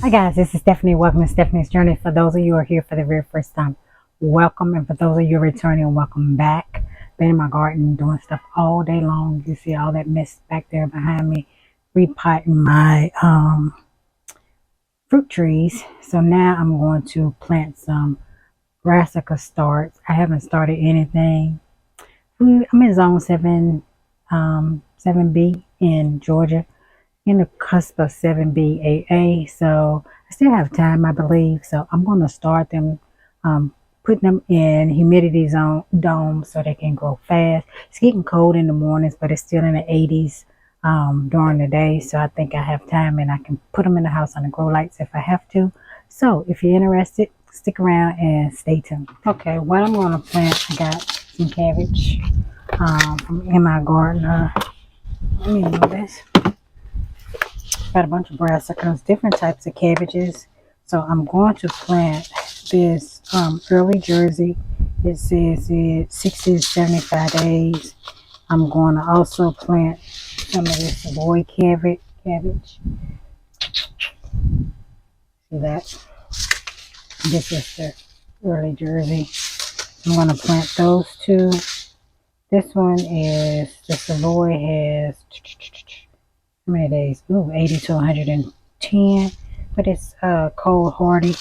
Hi guys, this is Stephanie. Welcome to Stephanie's Journey. For those of you who are here for the very first time, welcome. And for those of you returning, welcome back. Been in my garden doing stuff all day long. You see all that mess back there behind me, repotting my fruit trees. So now I'm going to plant some brassica starts. I haven't started anything. I'm in zone 7B in Georgia, in the cusp of 7BAA, so I still have time, I believe. So I'm going to start them, putting them in humidity zone domes so they can grow fast. It's getting cold in the mornings, but it's still in the 80s during the day, so I think I have time and I can put them in the house on the grow lights if I have to. So if you're interested, stick around and stay tuned. Okay, what I'm going to plant, I got some cabbage from in my garden. Let me know this. Got a bunch of brassicas, different types of cabbages. So I'm going to plant this early Jersey. It says it's 60 to 75 days. I'm going to also plant some of this Savoy cabbage. See that? This is the early Jersey. I'm going to plant those two. This one is, the Savoy has, how many days? Ooh, 80 to 110. But it's cold hardy.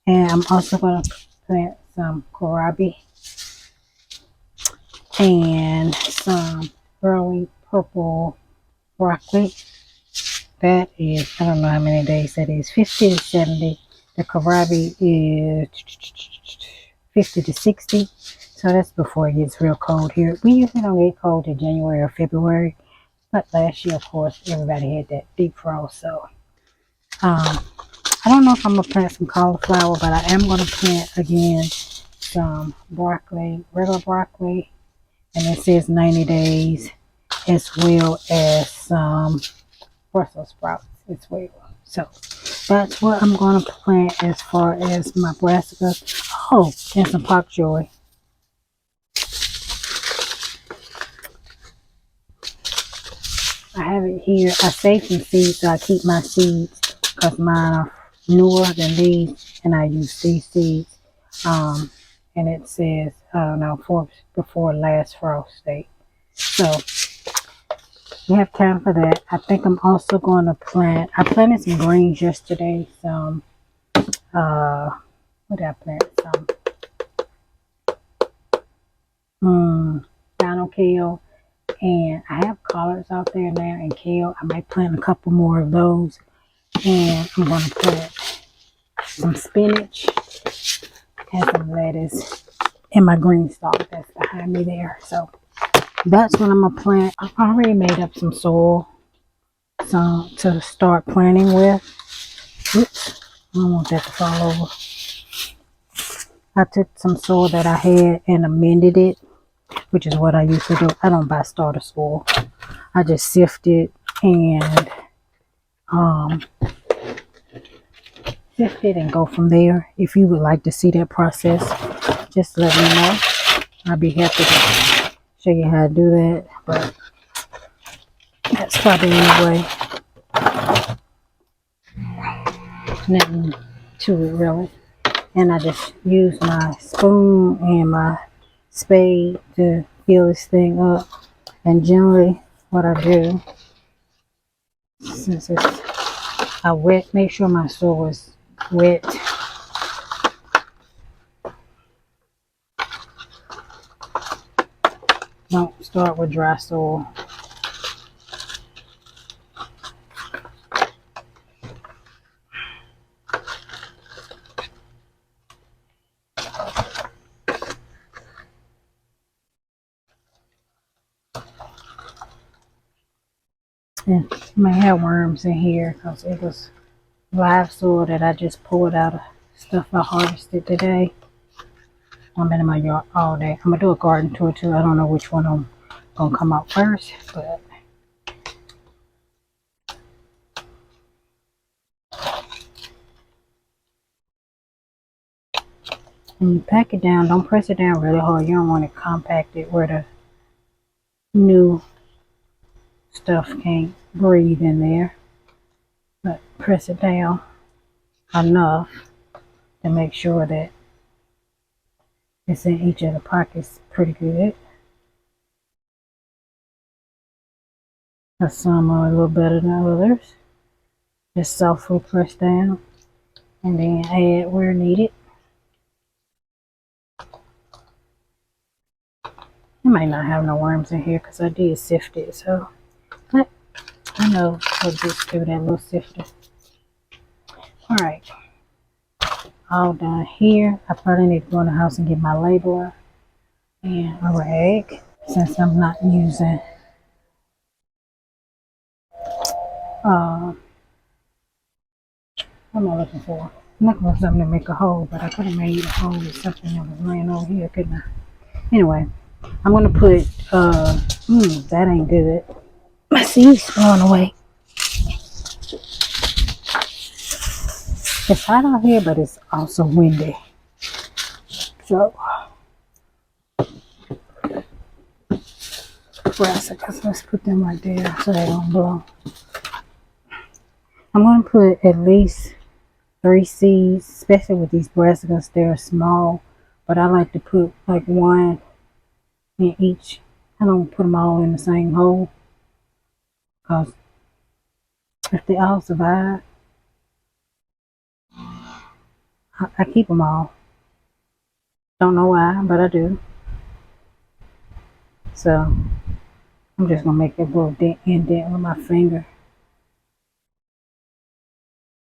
And I'm also going to plant some kohlrabi and some early purple broccoli. That is, I don't know how many days that is, 50 to 70. The kohlrabi is 50 to 60. So that's before it gets real cold here. We usually don't get cold in January or February. But last year, of course, everybody had that deep frost. So I don't know if I'm going to plant some cauliflower, but I am going to plant again some broccoli, regular broccoli, and it says 90 days, as well as some Brussels sprouts as well. So that's what I'm going to plant as far as my brassicas. Oh, and some pak choi. I have it here. I save some seeds, so I keep my seeds because mine are newer than these, and I use these seeds. And it says, I don't know, before last frost date. So we have time for that. I think I'm also going to plant. I planted some greens yesterday. Some, what did I plant? Some dino kale. And I have collards out there now and kale. I might plant a couple more of those. And I'm going to plant some spinach and some lettuce in my green stalk that's behind me there. So that's what I'm going to plant. I've already made up some soil to start planting with. Oops, I don't want that to fall over. I took some soil that I had and amended it, which is what I usually do. I don't buy starter soil. I just sift it and go from there. If you would like to see that process, just let me know. I'll be happy to show you how to do that. But that's probably anyway. Nothing to it really. And I just use my spoon and my spade to fill this thing up. And generally what I do, since I make sure my soil is wet. Don't start with dry soil. And you may have worms in here because it was live soil that I just pulled out of stuff I harvested today. I've been in my yard all day. I'm going to do a garden tour too. I don't know which one I'm going to come out first, but when you pack it down, don't press it down really hard. You don't want it compacted where the new stuff can't breathe in there. But press it down enough to make sure that it's in each of the pockets pretty good. Some are a little better than others. Just softly press down and then add where needed. You might not have no worms in here because I did sift it, so but I know we'll just do that little sifter. Alright, all done here. I probably need to go in the house and get my labeler and a rag since I'm not using what am I looking for? I'm looking for something to make a hole, but I could have made a hole with something that was laying over here, couldn't I? Anyway, I'm gonna put that ain't good. My seed's blowing away. It's hot out here, but it's also windy. So brassicas, let's put them right there so they don't blow. I'm gonna put at least 3 seeds, especially with these brassicas. They're small, but I like to put like one in each. I don't put them all in the same hole because if they all survive, I keep them all. Don't know why, but I do. So I'm just gonna make a little indent with my finger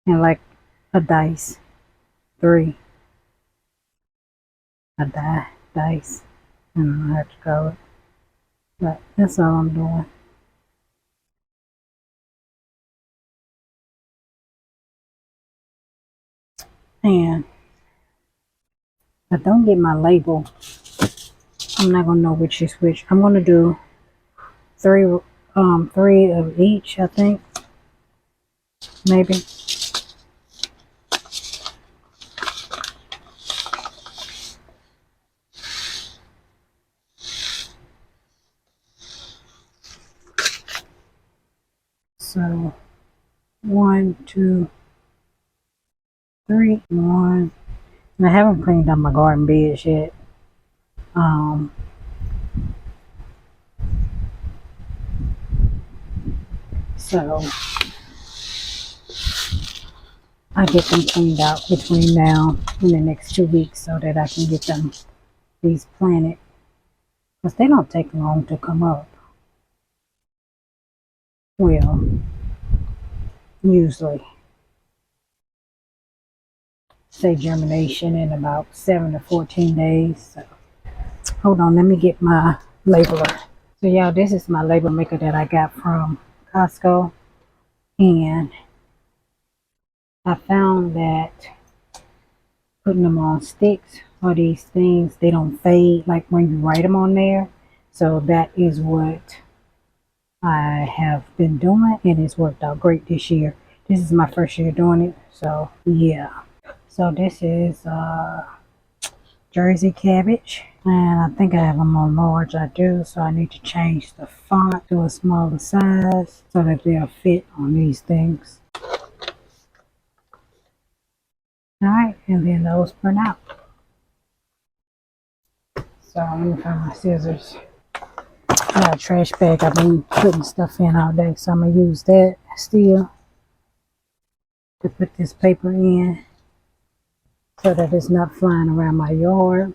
and like a dice, 3, a dice. I don't know how to call it, but that's all I'm doing. And if I don't get my label, I'm not gonna know which is which. I'm gonna do 3 of each, I think, maybe. So 1, 2, 3, 1. And I haven't cleaned up my garden beds yet. So I get them cleaned out between now and the next 2 weeks so that I can get them these planted, because they don't take long to come up. Well, usually say germination in about 7 to 14 days. So hold on, let me get my labeler. So y'all, this is my label maker that I got from Costco, and I found that putting them on sticks or these things, they don't fade like when you write them on there. So that is what I have been doing, and it's worked out great this year. This is my first year doing it, so yeah. So this is Jersey cabbage, and I think I have them on large. I do, so I need to change the font to a smaller size so that they'll fit on these things. Alright, and then those print out. So let me find my scissors. I got a trash bag I've been putting stuff in all day, so I'm going to use that still to put this paper in so that it's not flying around my yard.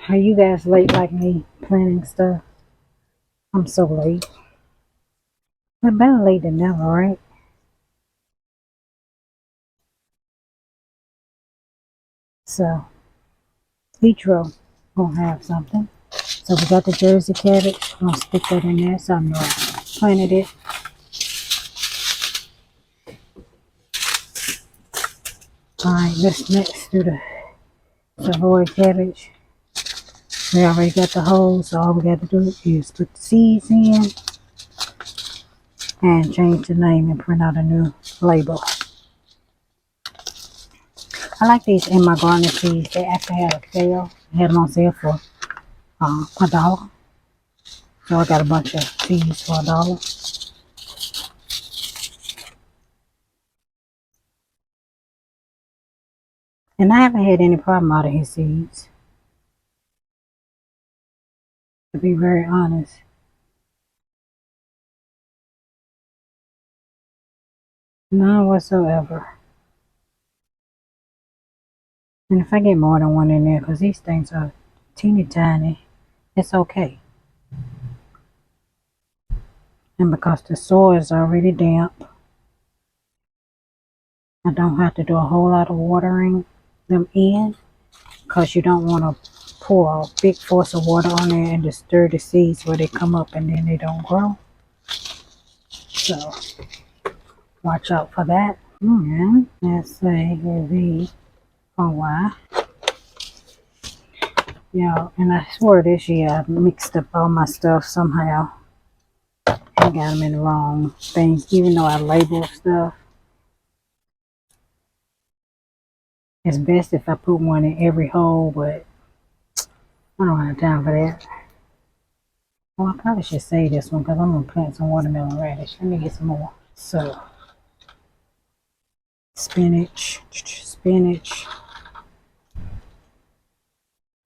Are you guys late like me planning stuff? I'm so late. But better late than never, right? So each row gonna have something. So we got the Jersey cabbage. I'm gonna stick that in there so I know I planted it. Alright, let's next do the Savoy cabbage. We already got the holes, so all we got to do is put the seeds in and change the name and print out a new label. I like these in my garden seeds. They actually had a sale. I had them on sale for $1. So I got a bunch of seeds for $1. And I haven't had any problem out of his seeds, to be very honest. None whatsoever. And if I get more than one in there, because these things are teeny tiny, it's okay. And because the soil is already damp, I don't have to do a whole lot of watering them in, because you don't want to pour a big force of water on there and disturb the seeds where they come up and then they don't grow. So watch out for that. And let's say V for Y. Yeah, and I swear this year I mixed up all my stuff somehow and got them in the wrong things, even though I labeled stuff. It's best if I put one in every hole, but I don't have time for that. Well, I probably should say this one because I'm going to plant some watermelon radish. Let me get some more. So, spinach.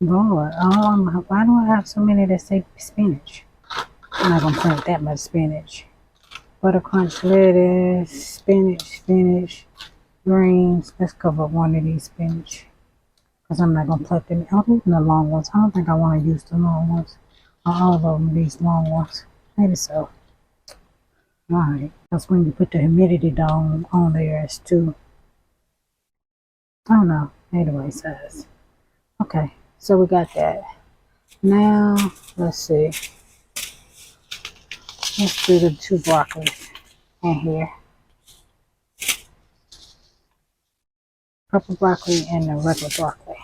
Lord, why do I have so many that say spinach? I'm not going to plant that much spinach. Butter crunch lettuce, spinach, greens. Let's cover one of these spinach. Because I'm not going to plant them. Oh, these are the long ones. I don't think I want to use the long ones. All of them, these long ones. Maybe so. Alright. Because when you put the humidity down on there, it's too, I don't know. Anyway, size. Okay. So we got that. Now, let's see. Let's do the two broccoli in here. Purple broccoli and the regular broccoli.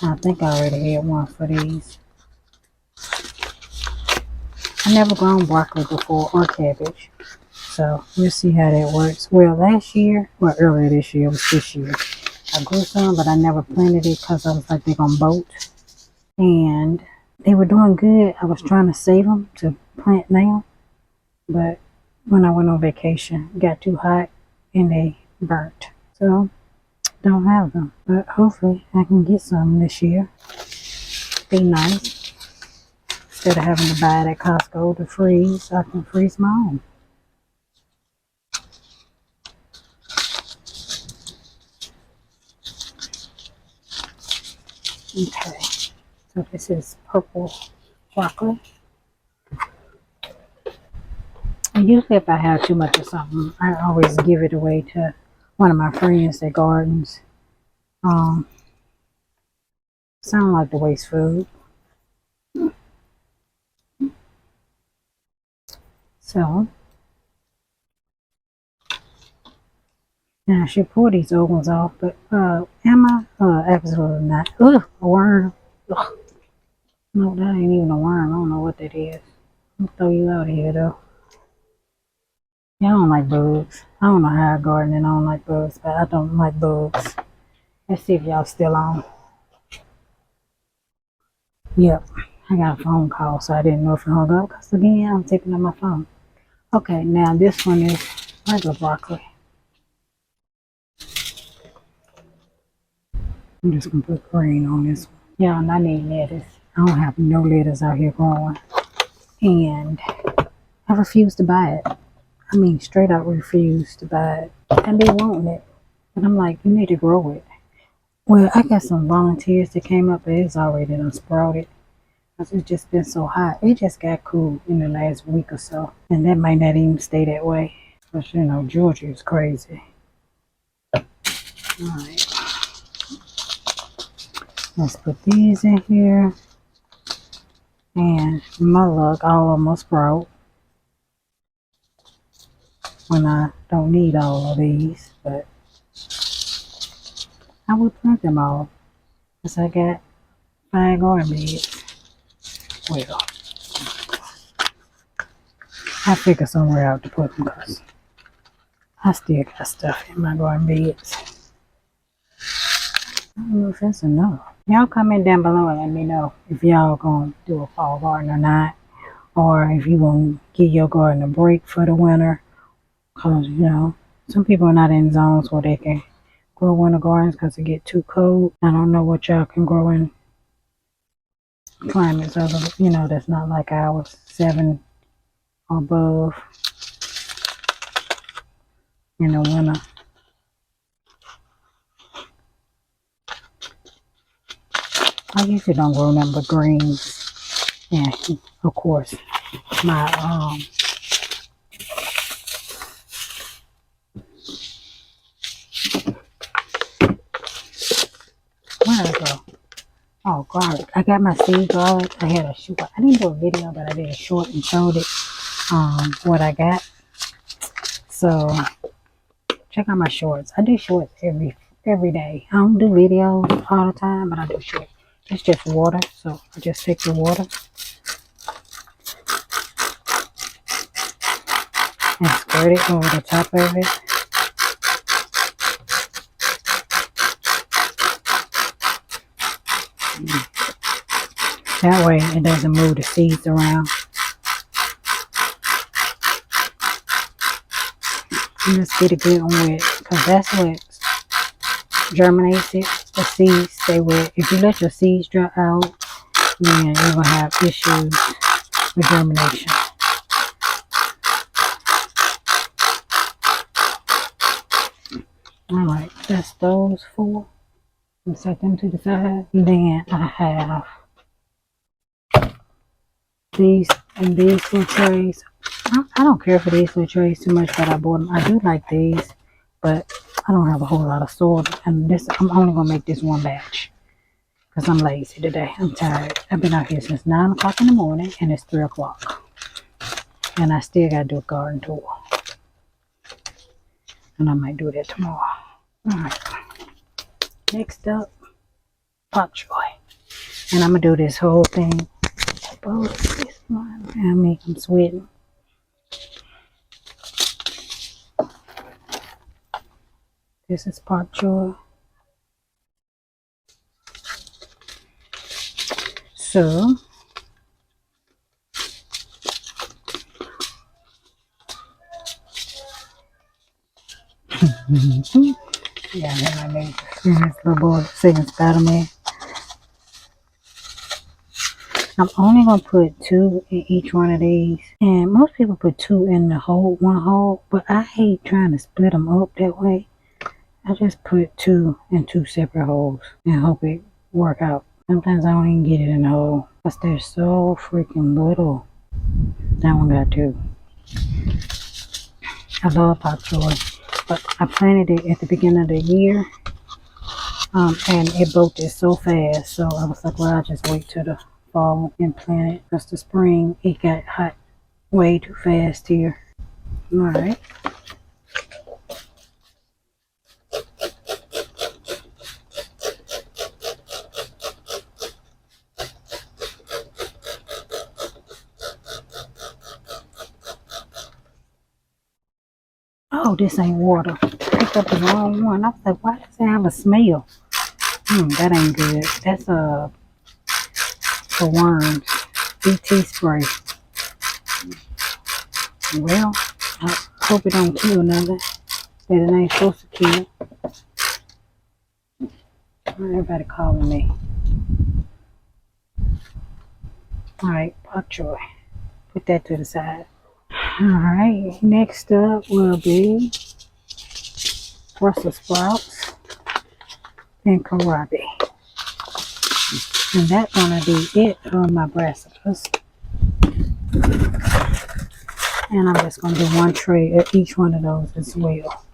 I think I already had one for these. I never grown broccoli before or cabbage. So we'll see how that works. Well, earlier this year, it was this year. I grew some, but I never planted it because I was like, they're going to bolt. And they were doing good. I was trying to save them to plant now. But when I went on vacation, it got too hot and they burnt. So don't have them. But hopefully I can get some this year. Be nice. Instead of having to buy it at Costco to freeze, I can freeze my own. Okay, so this is purple broccoli. And usually if I have too much of something, I always give it away to one of my friends that gardens. Sound like to waste food. So, now I should pull these old ones off, but am I? Absolutely not. Ugh, a worm. Ugh. No, that ain't even a worm. I don't know what that is. I'll throw you out of here though. Yeah, I don't like bugs. I don't know how I garden and I don't like bugs, but I don't like bugs. Let's see if y'all still on. Yep, I got a phone call, so I didn't know if it hung up. Because again, I'm taking on my phone. Okay, now this one is regular broccoli. I'm just going to put green on this one. Yeah, and I need lettuce. I don't have no lettuce out here growing. And I refuse to buy it. I mean, straight out refuse to buy it. And they wanting it. But I'm like, you need to grow it. Well, I got some volunteers that came up, but it's already done sprouted. Because it's just been so hot. It just got cool in the last week or so. And that might not even stay that way. But you know, Georgia is crazy. Alright. Let's put these in here. And my luck, all of them will sprout. When I don't need all of these. But I will plant them all. Because I got 5 garden beds. Well, I figure somewhere out to put them because I still got stuff in my garden beds. I don't know if that's enough. Y'all comment down below and let me know if y'all gonna do a fall garden or not. Or if you gonna give your garden a break for the winter. Because, you know, some people are not in zones where they can grow winter gardens because it get too cold. I don't know what y'all can grow in climates other, that's not like ours, 7 or above in the winter. I usually don't grow nothing but greens. And of course, my where did I go? Oh, garlic. I got my seed garlic. I had a short. I didn't do a video, but I did a short and showed it what I got. So check out my shorts. I do shorts every day. I don't do videos all the time, but I do shorts. It's just water, so I just take the water and squirt it over the top of it. That way it doesn't move the seeds around. And just get a good one wet, because that's what germinates it. The seeds stay wet. If you let your seeds dry out, then you're going to have issues with germination. Alright, that's those 4. And set them to the side. Then I have these and these little trays. I don't care for these little trays too much, but I bought them. I do like these, but I don't have a whole lot of soil. And this, I'm only going to make this one batch because I'm lazy today. I'm tired. I've been out here since 9 o'clock in the morning and it's 3 o'clock. And I still got to do a garden tour. And I might do that tomorrow. Alright. Next up, pak choy. And I'm going to do this whole thing. I'm sweating. This is pak choy. So, yeah, I made this little boy singing Spider-Man. I'm only going to put 2 in each one of these. And most people put 2 in the hole, one hole. But I hate trying to split them up that way. I just put 2 in 2 separate holes and hope it work out. Sometimes I don't even get it in the hole because they're so freaking little. That one got 2. I love pak choy, but I planted it at the beginning of the year. And it bolted so fast. So I was like, well, I'll just wait till the fall and plant it, because the spring it got hot way too fast here. Alright. Oh, this ain't water. I picked up the wrong one. I was like, why does it have a smell? That ain't good. That's for worms. BT spray. Well, I hope it don't kill nothing that it ain't supposed to kill. Everybody calling me. Alright, pak choy. Put that to the side. Alright, next up will be Brussels sprouts and kohlrabi. And that's gonna be it on my brassicas. And I'm just gonna do 1 tray of each one of those as well,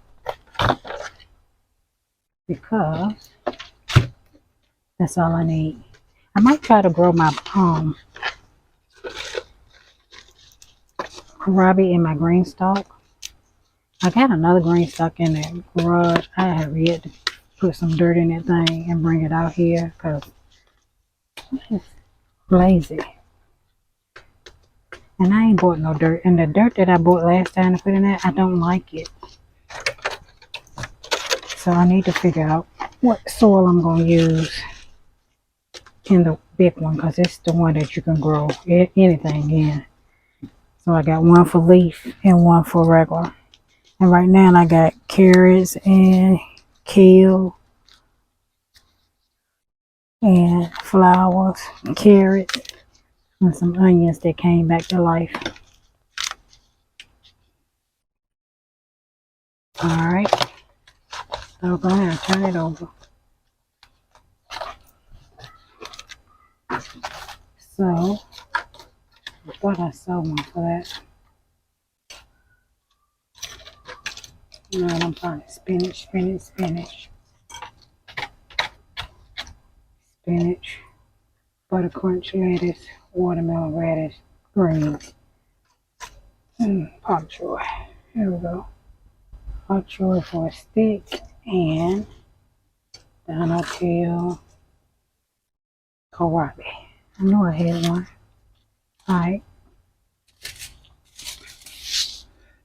because that's all I need. I might try to grow my kohlrabi in my green stalk. I got another green stalk in the garage. I have yet to put some dirt in that thing and bring it out here because I'm just lazy. And I ain't bought no dirt. And the dirt that I bought last time to put in there, I don't like it. So I need to figure out what soil I'm going to use in the big one, because it's the one that you can grow anything in. So I got 1 for leaf and 1 for regular. And right now I got carrots and kale, and flowers, carrots, and some onions that came back to life. Alright, so go ahead and turn it over. So, I thought I saw one for that. No, I'm finding spinach, butter crunch lettuce, watermelon radish, greens, pak choy. Here we go. Pak choy for a stick, and dino tail kohlrabi. I know I had one. Alright.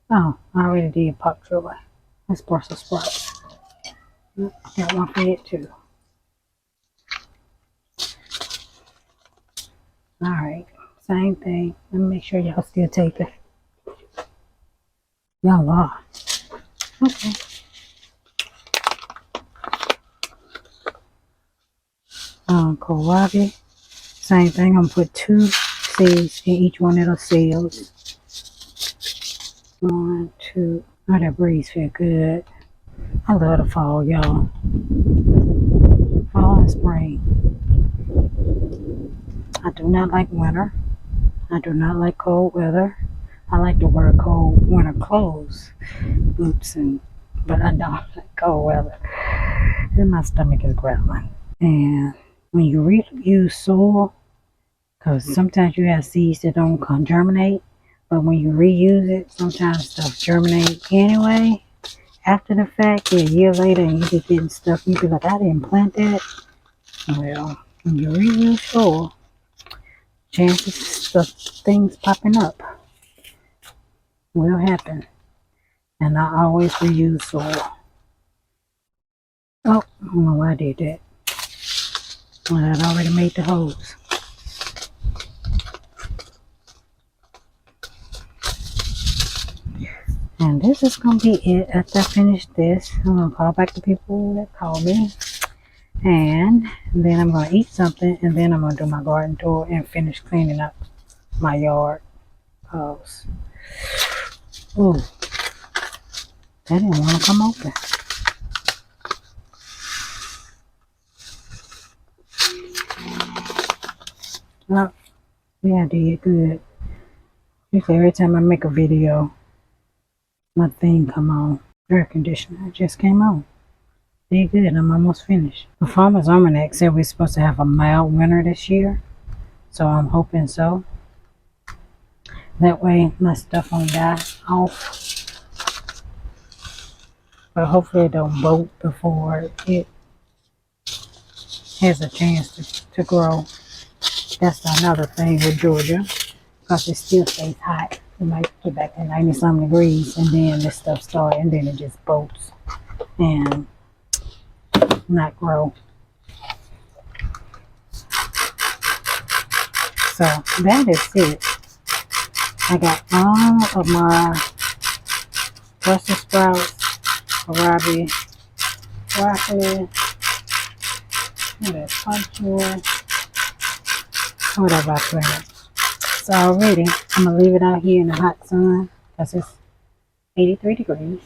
Oh, I already did pak choy. That's Brussels sprouts. Got one for it too. Alright, same thing. Let me make sure y'all still taping. Y'all are. Okay. Kohlrabi. Same thing. I'm gonna put 2 seeds in each one of those seals. 1, 2. Oh, that breeze feel good. I love the fall, y'all. Fall and spring. I do not like winter. I do not like cold weather. I like to wear cold winter clothes, boots, but I don't like cold weather. And my stomach is growling. And when you reuse soil, because sometimes you have seeds that don't germinate, but when you reuse it, sometimes stuff germinate anyway. After the fact, a year later, and you be getting stuff, you be like, I didn't plant that. Well, when you reuse soil, chances of things popping up will happen. And I always reuse soil. Oh, I don't know why I did that. Well, I'd already made the holes. And this is going to be it. After I finish this, I'm going to call back the people that called me. And then I'm going to eat something. And then I'm going to do my garden tour and finish cleaning up my yard. Ooh, that didn't want to come open. Oh, yeah, I did good. Usually every time I make a video, my thing come on. Air conditioner just came on. Did good. I'm almost finished. The Farmer's Almanac said we're supposed to have a mild winter this year, so I'm hoping so. That way my stuff won't die off. But hopefully it don't bolt before it has a chance to grow. That's another thing with Georgia, because it still stays hot. It might get back to 90-some degrees, and then this stuff starts, and then it just bolts and not grow. So that is it. I got all of my Brussels sprouts, kohlrabi, broccoli, pumpkin, whatever I planted. So already, I'm going to leave it out here in the hot sun because it's 83 degrees.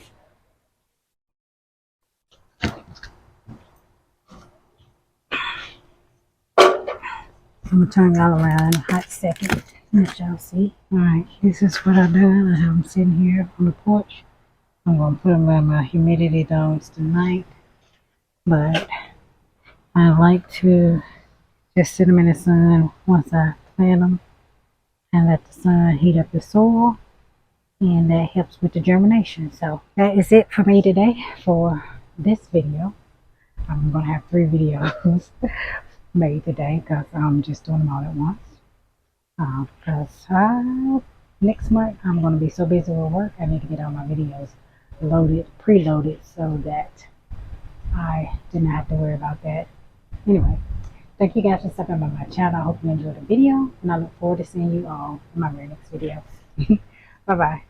I'm going to turn y'all around in a hot second. Let y'all see. Alright, this is what I've done. I have them sitting here on the porch. I'm going to put them in my humidity zones tonight. But I like to just sit them in the sun once I plant them and let the sun heat up the soil. And that helps with the germination. So that is it for me today for this video. I'm going to have 3 videos made today because I'm just doing them all at once. Because next month I'm going to be so busy with work, I need to get all my videos preloaded, so that I didn't have to worry about that. Anyway, thank you guys for stopping by my channel. I hope you enjoyed the video, and I look forward to seeing you all in my very next video. Bye bye.